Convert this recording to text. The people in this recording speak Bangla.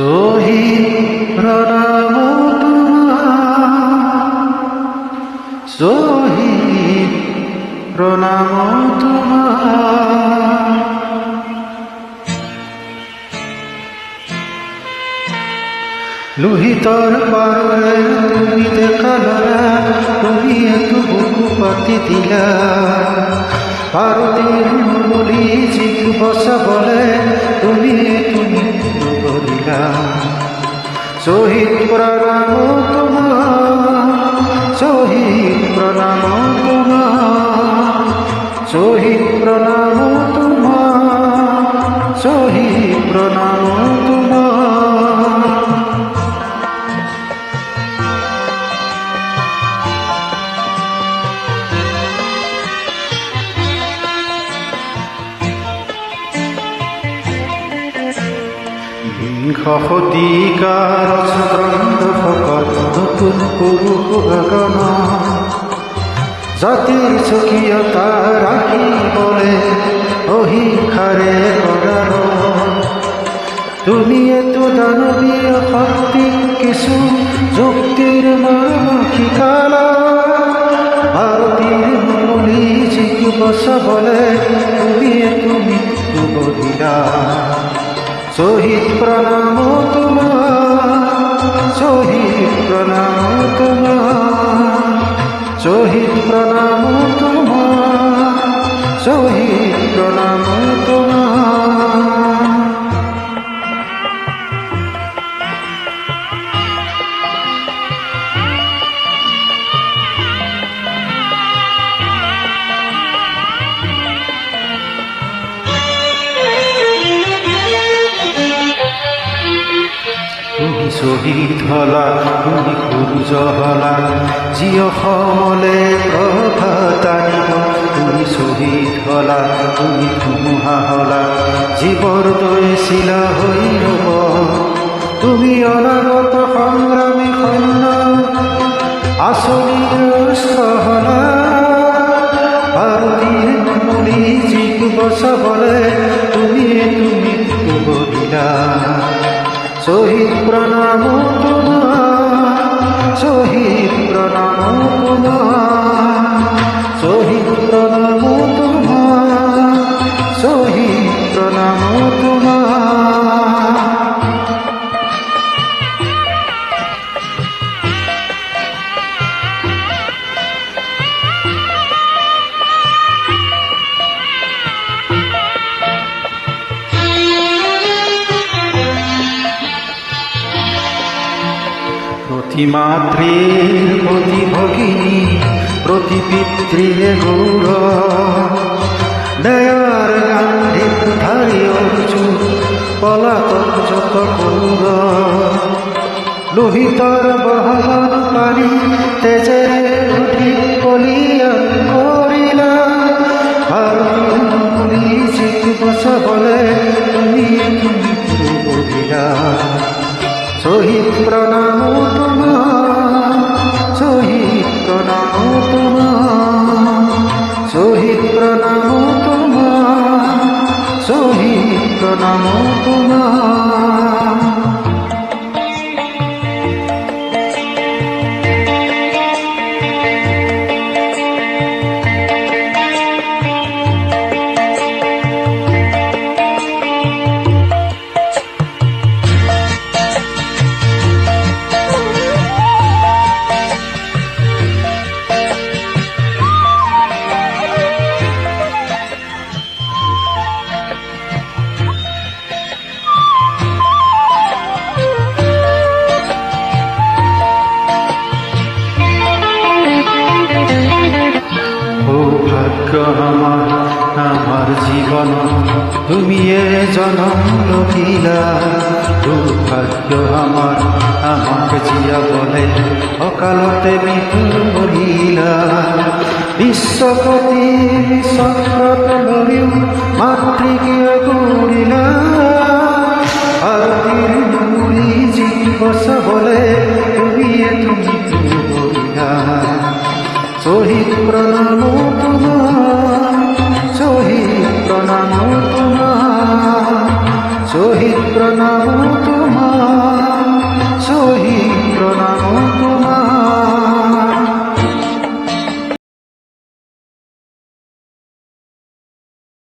শহীদ প্রণাম তোমার, শহীদ প্রণাম তোমার। লোহিতর পারে তুমি দেখালা, তুমি এত বুকু পাতি দিলা। ভারতের বলি জিক বসা বলে তুমি তুমি বলিলা। শহীদ প্রণাম তোমার, শহীদ প্রণাম তোমার, শহীদ প্রণাম তোমার, শহীদ প্রণাম তোমার। শতিকাৰ চন্দ্ৰ ভকত নতুন পুৰুষ গগন, জাতিৰ স্বকীয়তা ৰাখিবলে অহিংসাৰে কৰাৰ। তুমি এতো দানৱীয় শক্তিক কিছু যুক্তিৰ মৰ্ম শিকালা। ভাৰতীৰ মূলি জিক বচাবলে তুমি এতো মৃত্যু বলিলা। শহীদ প্রণাম তোমার, শহীদ প্রণাম তোমার, শহীদ প্রণাম তোমার, শহীদ প্রণাম তোমার। তুমি শহীদ হলা, তুমি সূৰ্য হলা, যি অসমলে প্ৰভাত আনিব। তুমি শহীদ হলা, তুমি ধুমুহা হলা, জীৱৰ দৈছিলা হৈ ৰব। তুমি অনাগত সংগ্ৰামী সৈন্য, আঁচনিৰ হলা। ভাৰতীৰ মূলি জিক বচাবলে তুমি তুমি বলিলা। শহীদ প্রণাম তোমার, শহীদ প্রণাম তোমার, শহীদ প্রণাম তোমার, শহীদ প্রণাম তোমার। প্রতি মাতৃর প্রতি ভগিনী, প্রতি পিতৃর গৌর, দয়ার গান্ধীর ধারী অর্জুন, পলাতক যত কৌর। লোহিতর বহমান পানি তেজের উঠি কলিয়ান করিলা। ভারতীয় মূলি জিক বচাবলে তুমি তুমি বলিলা। শহীদ প্রণাম তোমার, শহীদ প্রণাম তোমার, শহীদ প্রণাম তোমার, শহীদ প্রণাম তোমার। আমার জীবন তুমি জনম লভিলা। দুর্ভাগ্য আমার আমাকে জিয়া বলে অকালতে মৃত্যু বলিলা। বিশ্বপতি বিশ্বব্রত লইও মাতৃকে গড়িলা। ভারতীর মূলি জিক বচাবলে তুমি তুমি বলিলা। শহীদ প্রণাম তোমার, শহীদ প্রণাম তোমার, শহীদ প্রণাম তোমার, শহীদ প্রণাম তোমার।